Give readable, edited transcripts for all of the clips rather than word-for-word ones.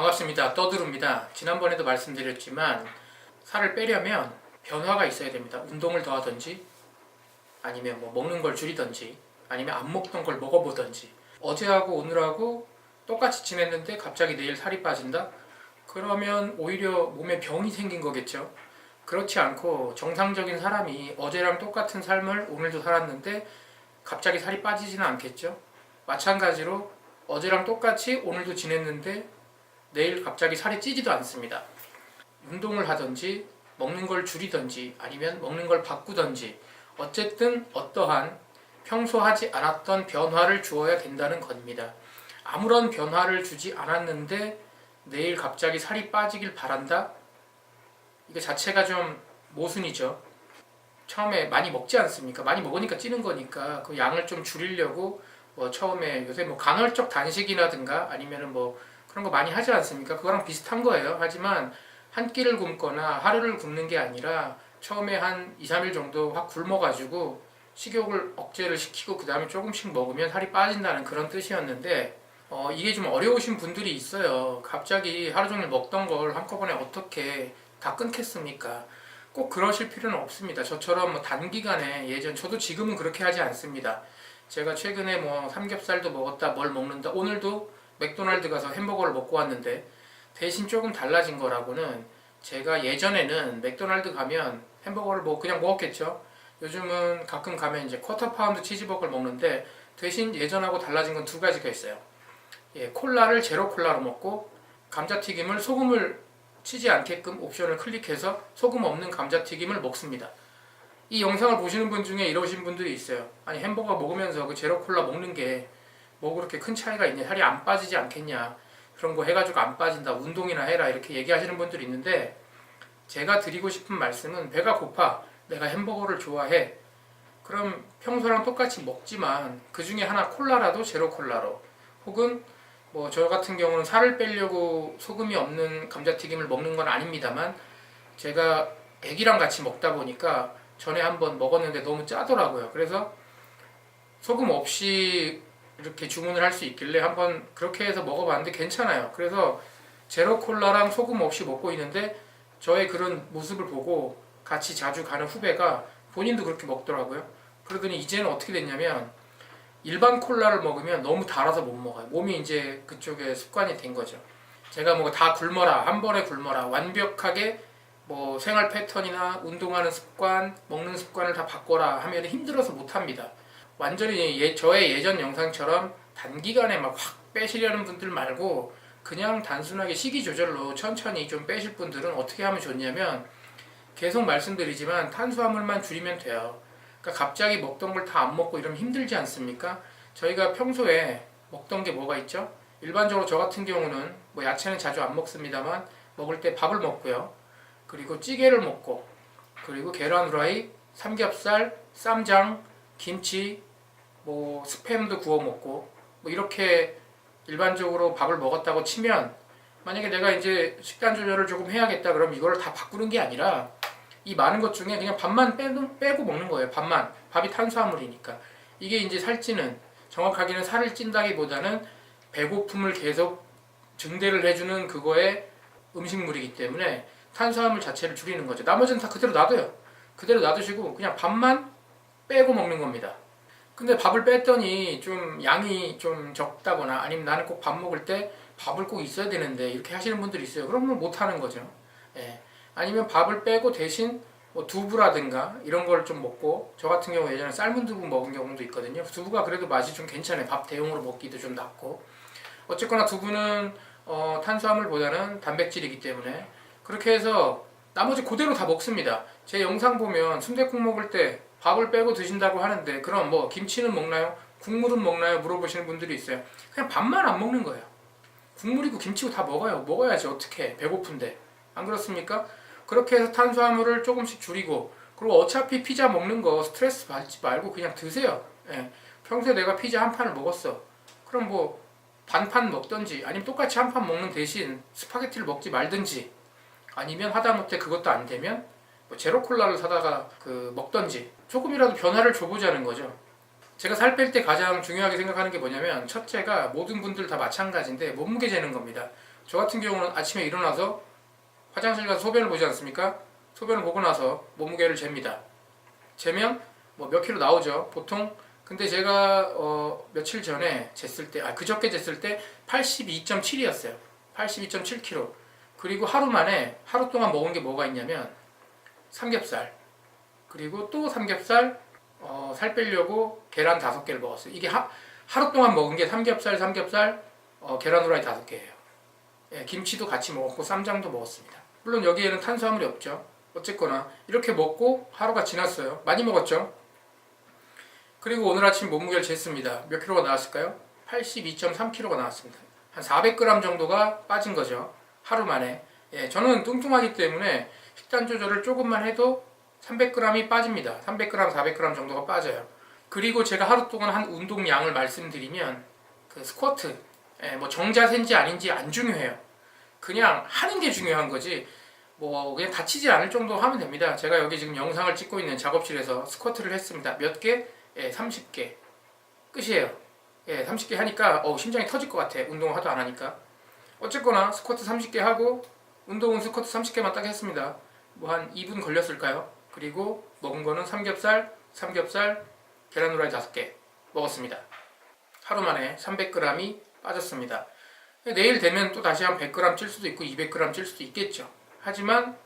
반갑습니다. 떠들입니다. 지난번에도 말씀드렸지만 살을 빼려면 변화가 있어야 됩니다. 운동을 더 하든지 아니면 뭐 먹는 걸 줄이든지 아니면 안 먹던 걸 먹어보든지. 어제하고 오늘하고 똑같이 지냈는데 갑자기 내일 살이 빠진다? 그러면 오히려 몸에 병이 생긴 거겠죠. 그렇지 않고 정상적인 사람이 어제랑 똑같은 삶을 오늘도 살았는데 갑자기 살이 빠지지는 않겠죠. 마찬가지로 어제랑 똑같이 오늘도 지냈는데 내일 갑자기 살이 찌지도 않습니다. 운동을 하든지 먹는 걸 줄이든지 아니면 먹는 걸 바꾸든지 어쨌든 어떠한 평소 하지 않았던 변화를 주어야 된다는 겁니다. 아무런 변화를 주지 않았는데 내일 갑자기 살이 빠지길 바란다? 이거 자체가 좀 모순이죠. 처음에 많이 먹지 않습니까? 많이 먹으니까 찌는 거니까 그 양을 좀 줄이려고 처음에 요새 간헐적 단식이라든가 아니면은 그런 거 많이 하지 않습니까? 그거랑 비슷한 거예요. 하지만 한 끼를 굶거나 하루를 굶는 게 아니라 처음에 한 2, 3일 정도 확 굶어가지고 식욕을 억제를 시키고 그 다음에 조금씩 먹으면 살이 빠진다는 그런 뜻이었는데 이게 좀 어려우신 분들이 있어요. 갑자기 하루 종일 먹던 걸 한꺼번에 어떻게 다 끊겠습니까? 꼭 그러실 필요는 없습니다. 저처럼 단기간에 저도 지금은 그렇게 하지 않습니다. 제가 최근에 삼겹살도 먹었다, 뭘 먹는다, 오늘도 맥도날드 가서 햄버거를 먹고 왔는데 대신 조금 달라진 거라고는 제가 예전에는 맥도날드 가면 햄버거를 그냥 먹었겠죠. 요즘은 가끔 가면 이제 쿼터 파운드 치즈버거를 먹는데 대신 예전하고 달라진 건 두 가지가 있어요. 콜라를 제로 콜라로 먹고 감자튀김을 소금을 치지 않게끔 옵션을 클릭해서 소금 없는 감자튀김을 먹습니다. 이 영상을 보시는 분 중에 이러신 분들이 있어요. 아니 햄버거 먹으면서 그 제로 콜라 먹는 게 그렇게 큰 차이가 있냐, 살이 안 빠지지 않겠냐, 그런 거 해가지고 안 빠진다, 운동이나 해라 이렇게 얘기하시는 분들이 있는데 제가 드리고 싶은 말씀은 배가 고파, 내가 햄버거를 좋아해, 그럼 평소랑 똑같이 먹지만 그 중에 하나 콜라라도 제로 콜라로, 혹은 저 같은 경우는 살을 빼려고 소금이 없는 감자튀김을 먹는 건 아닙니다만 제가 애기랑 같이 먹다 보니까 전에 한번 먹었는데 너무 짜더라고요. 그래서 소금 없이 이렇게 주문을 할 수 있길래 한번 그렇게 해서 먹어봤는데 괜찮아요. 그래서 제로 콜라랑 소금 없이 먹고 있는데 저의 그런 모습을 보고 같이 자주 가는 후배가 본인도 그렇게 먹더라고요. 그러더니 이제는 어떻게 됐냐면 일반 콜라를 먹으면 너무 달아서 못 먹어요. 몸이 이제 그쪽에 습관이 된 거죠. 제가 다 굶어라, 한 번에 굶어라, 완벽하게 생활 패턴이나 운동하는 습관, 먹는 습관을 다 바꿔라 하면 힘들어서 못 합니다. 완전히 저의 예전 영상처럼 단기간에 확 빼시려는 분들 말고 그냥 단순하게 식이 조절로 천천히 좀 빼실 분들은 어떻게 하면 좋냐면 계속 말씀드리지만 탄수화물만 줄이면 돼요. 그러니까 갑자기 먹던 걸 다 안 먹고 이러면 힘들지 않습니까? 저희가 평소에 먹던 게 뭐가 있죠? 일반적으로 저 같은 경우는 야채는 자주 안 먹습니다만 먹을 때 밥을 먹고요. 그리고 찌개를 먹고, 그리고 계란 후라이, 삼겹살, 쌈장, 김치, 스팸도 구워 먹고 이렇게 일반적으로 밥을 먹었다고 치면 만약에 내가 이제 식단 조절을 조금 해야겠다 그럼 이걸 다 바꾸는 게 아니라 이 많은 것 중에 그냥 밥만 빼고 먹는 거예요. 밥만. 밥이 탄수화물이니까. 이게 이제 살찌는, 정확하게는 살을 찐다기보다는 배고픔을 계속 증대를 해주는 그거의 음식물이기 때문에 탄수화물 자체를 줄이는 거죠. 나머지는 다 그대로 놔둬요. 그대로 놔두시고 그냥 밥만 빼고 먹는 겁니다. 근데 밥을 뺐더니 좀 양이 좀 적다거나 아니면 나는 꼭 밥 먹을 때 밥을 꼭 있어야 되는데 이렇게 하시는 분들이 있어요. 그러면 못 하는 거죠. 아니면 밥을 빼고 대신 두부라든가 이런 걸 좀 먹고, 저 같은 경우 예전에 삶은 두부 먹은 경우도 있거든요. 두부가 그래도 맛이 좀 괜찮아요. 밥 대용으로 먹기도 좀 낫고. 어쨌거나 두부는 탄수화물보다는 단백질이기 때문에 그렇게 해서 나머지 그대로 다 먹습니다. 제 영상 보면 순댓국 먹을 때 밥을 빼고 드신다고 하는데 그럼 김치는 먹나요? 국물은 먹나요? 물어보시는 분들이 있어요. 그냥 밥만 안 먹는 거예요. 국물이고 김치고 다 먹어요. 먹어야지 어떻게, 배고픈데. 안 그렇습니까? 그렇게 해서 탄수화물을 조금씩 줄이고, 그리고 어차피 피자 먹는 거 스트레스 받지 말고 그냥 드세요. 평소에 내가 피자 한 판을 먹었어. 그럼 반판 먹든지 아니면 똑같이 한 판 먹는 대신 스파게티를 먹지 말든지, 아니면 하다못해 그것도 안 되면 제로 콜라를 사다가 먹든지 조금이라도 변화를 줘보자는 거죠. 제가 살 뺄 때 가장 중요하게 생각하는 게 뭐냐면, 첫째가 모든 분들 다 마찬가지인데 몸무게 재는 겁니다. 저 같은 경우는 아침에 일어나서 화장실 가서 소변을 보지 않습니까? 소변을 보고 나서 몸무게를 잽니다. 재면 뭐 몇 킬로 나오죠 보통. 근데 제가 며칠 전에 쟀을 때, 그저께 쟀을 때 82.7이었어요 82.7kg. 그리고 하루 동안 먹은 게 뭐가 있냐면 삼겹살, 그리고 또 삼겹살, 살 빼려고 계란 5개를 먹었어요. 이게 하루 동안 먹은 게 삼겹살, 계란 후라이 5개예요. 예, 김치도 같이 먹었고 쌈장도 먹었습니다. 물론 여기에는 탄수화물이 없죠. 어쨌거나 이렇게 먹고 하루가 지났어요. 많이 먹었죠. 그리고 오늘 아침 몸무게를 쟀습니다. 몇 킬로가 나왔을까요? 82.3kg가 나왔습니다. 한 400g 정도가 빠진 거죠. 하루 만에. 예, 저는 뚱뚱하기 때문에 식단 조절을 조금만 해도 300g이 빠집니다. 300g, 400g 정도가 빠져요. 그리고 제가 하루 동안 한 운동량을 말씀드리면 그 스쿼트, 뭐 정자세인지 아닌지 안 중요해요. 그냥 하는 게 중요한 거지. 뭐 그냥 다치지 않을 정도 하면 됩니다. 제가 여기 지금 영상을 찍고 있는 작업실에서 스쿼트를 했습니다. 몇 개? 30개. 끝이에요. 30개 하니까 심장이 터질 것 같아. 운동을 하도 안 하니까. 어쨌거나 스쿼트 30개 하고 운동은 스쿼트 30개만 딱 했습니다. 뭐 한 2분 걸렸을까요? 그리고 먹은 거는 삼겹살, 계란 후라이 5개 먹었습니다. 하루 만에 300g이 빠졌습니다. 내일 되면 또 다시 한 100g 찔 수도 있고 200g 찔 수도 있겠죠. 하지만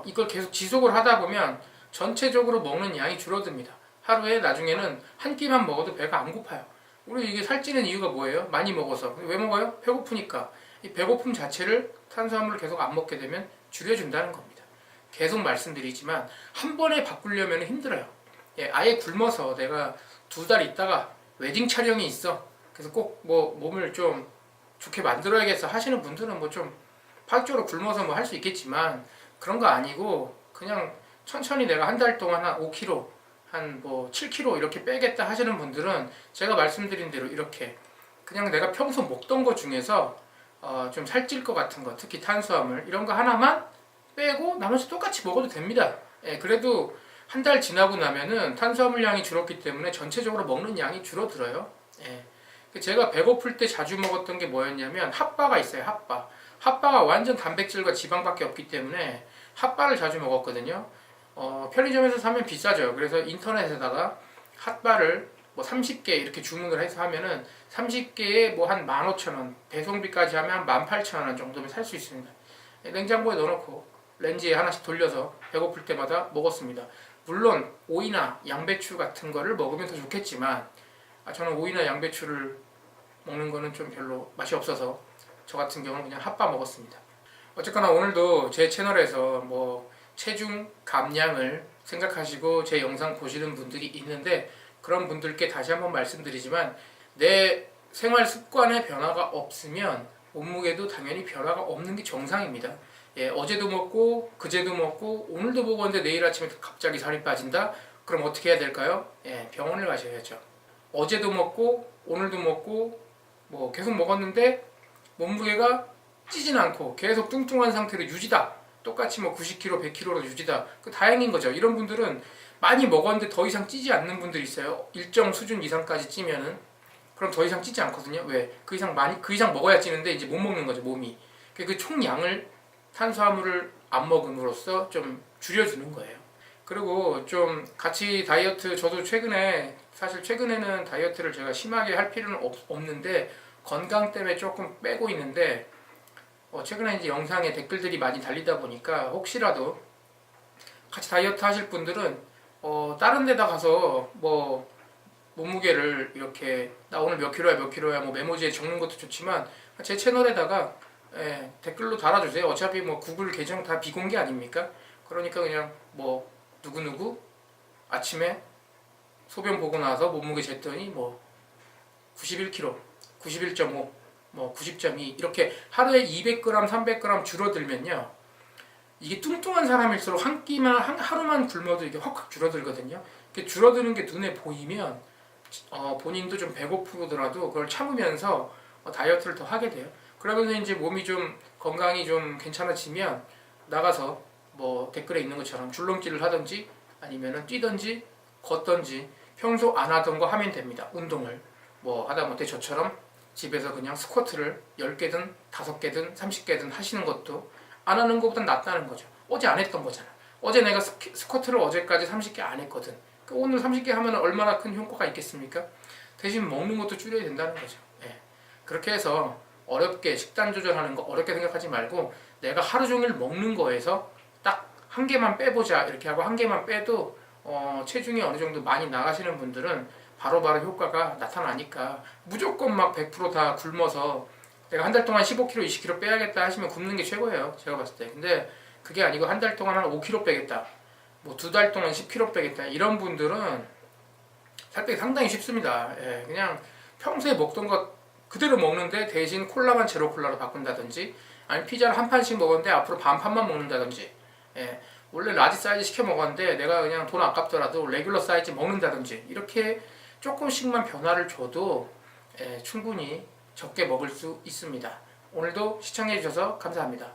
이걸 계속 지속을 하다 보면 전체적으로 먹는 양이 줄어듭니다. 하루에 나중에는 한 끼만 먹어도 배가 안 고파요. 우리 이게 살찌는 이유가 뭐예요? 많이 먹어서. 왜 먹어요? 배고프니까. 이 배고픔 자체를 탄수화물을 계속 안 먹게 되면 줄여준다는 겁니다. 계속 말씀드리지만 한 번에 바꾸려면 힘들어요. 아예 굶어서 내가 2달 있다가 웨딩 촬영이 있어. 그래서 꼭 뭐 몸을 좀 좋게 만들어야겠어 하시는 분들은 뭐 좀 파격적으로 굶어서 뭐 할 수 있겠지만 그런 거 아니고 그냥 천천히 내가 한 달 동안 한 5kg, 한 뭐 7kg 이렇게 빼겠다 하시는 분들은 제가 말씀드린 대로 이렇게 그냥 내가 평소 먹던 것 중에서 좀 살찔 것 같은 거, 특히 탄수화물 이런 거 하나만 빼고 나머지 똑같이 먹어도 됩니다. 그래도 한 달 지나고 나면은 탄수화물량이 줄었기 때문에 전체적으로 먹는 양이 줄어들어요. 제가 배고플 때 자주 먹었던 게 뭐였냐면 핫바가 있어요. 핫바가 완전 단백질과 지방밖에 없기 때문에 핫바를 자주 먹었거든요. 편의점에서 사면 비싸죠. 그래서 인터넷에다가 핫바를 뭐 30개 이렇게 주문을 해서 하면은 30개에 뭐 한 15,000원, 배송비까지 하면 한 18,000원 정도면 살 수 있습니다. 냉장고에 넣어놓고 렌즈에 하나씩 돌려서 배고플 때마다 먹었습니다. 물론 오이나 양배추 같은 거를 먹으면 더 좋겠지만 저는 오이나 양배추를 먹는 거는 좀 별로 맛이 없어서 저 같은 경우는 그냥 핫바 먹었습니다. 어쨌거나 오늘도 제 채널에서 뭐 체중 감량을 생각하시고 제 영상 보시는 분들이 있는데 그런 분들께 다시 한번 말씀드리지만 내 생활 습관에 변화가 없으면 몸무게도 당연히 변화가 없는 게 정상입니다. 어제도 먹고 그제도 먹고 오늘도 먹었는데 내일 아침에 갑자기 살이 빠진다? 그럼 어떻게 해야 될까요? 병원을 가셔야죠. 어제도 먹고 오늘도 먹고 뭐 계속 먹었는데 몸무게가 찌진 않고 계속 뚱뚱한 상태로 유지다. 똑같이 뭐 90kg, 100kg로 유지다. 그 다행인 거죠. 이런 분들은 많이 먹었는데 더 이상 찌지 않는 분들이 있어요. 일정 수준 이상까지 찌면은 그럼 더 이상 찌지 않거든요. 왜? 그 이상 먹어야 찌는데 이제 못 먹는 거죠, 몸이. 그 총량을 탄수화물을 안 먹음으로써 좀 줄여주는 거예요. 그리고 좀 같이 다이어트, 저도 사실 최근에는 다이어트를 제가 심하게 할 필요는 없는데 건강 때문에 조금 빼고 있는데 최근에 이제 영상에 댓글들이 많이 달리다 보니까 혹시라도 같이 다이어트 하실 분들은 다른 데다 가서 뭐 몸무게를 이렇게 나 오늘 몇 킬로야 뭐 메모지에 적는 것도 좋지만 제 채널에다가 댓글로 달아주세요. 어차피 뭐 구글 계정 다 비공개 아닙니까? 그러니까 그냥 뭐 누구누구 아침에 소변 보고 나서 몸무게 쟀더니 뭐 91kg, 91.5, 뭐 90.2 이렇게 하루에 200g, 300g 줄어들면요. 이게 뚱뚱한 사람일수록 하루만 굶어도 이게 확 줄어들거든요. 이렇게 줄어드는 게 눈에 보이면 본인도 좀 배고프더라도 그걸 참으면서 다이어트를 더 하게 돼요. 그러면서 이제 몸이 좀 건강이 좀 괜찮아지면 나가서 뭐 댓글에 있는 것처럼 줄넘기를 하든지 아니면은 뛰든지 걷든지 평소 안 하던 거 하면 됩니다. 운동을 뭐 하다못해 저처럼 집에서 그냥 스쿼트를 10개든 5개든 30개든 하시는 것도 안 하는 것보단 낫다는 거죠. 어제 안 했던 거잖아. 어제 내가 스쿼트를 어제까지 30개 안 했거든. 오늘 30개 하면 얼마나 큰 효과가 있겠습니까? 대신 먹는 것도 줄여야 된다는 거죠. 예. 그렇게 해서 어렵게 식단 조절하는 거 어렵게 생각하지 말고 내가 하루 종일 먹는 거에서 딱 한 개만 빼보자 이렇게 하고 한 개만 빼도 체중이 어느 정도 많이 나가시는 분들은 바로바로 효과가 나타나니까 무조건 막 100%다 굶어서 내가 한 달 동안 15kg, 20kg 빼야겠다 하시면 굶는 게 최고예요. 제가 봤을 때. 근데 그게 아니고 한 달 동안 한 5kg 빼겠다. 뭐 2달 동안 10kg 빼겠다. 이런 분들은 살 빼기 상당히 쉽습니다. 예, 그냥 평소에 먹던 것 그대로 먹는데 대신 콜라만 제로 콜라로 바꾼다든지 아니 피자를 한 판씩 먹었는데 앞으로 반 판만 먹는다든지 예, 원래 라지 사이즈 시켜 먹었는데 내가 그냥 돈 아깝더라도 레귤러 사이즈 먹는다든지 이렇게 조금씩만 변화를 줘도 충분히 적게 먹을 수 있습니다. 오늘도 시청해주셔서 감사합니다.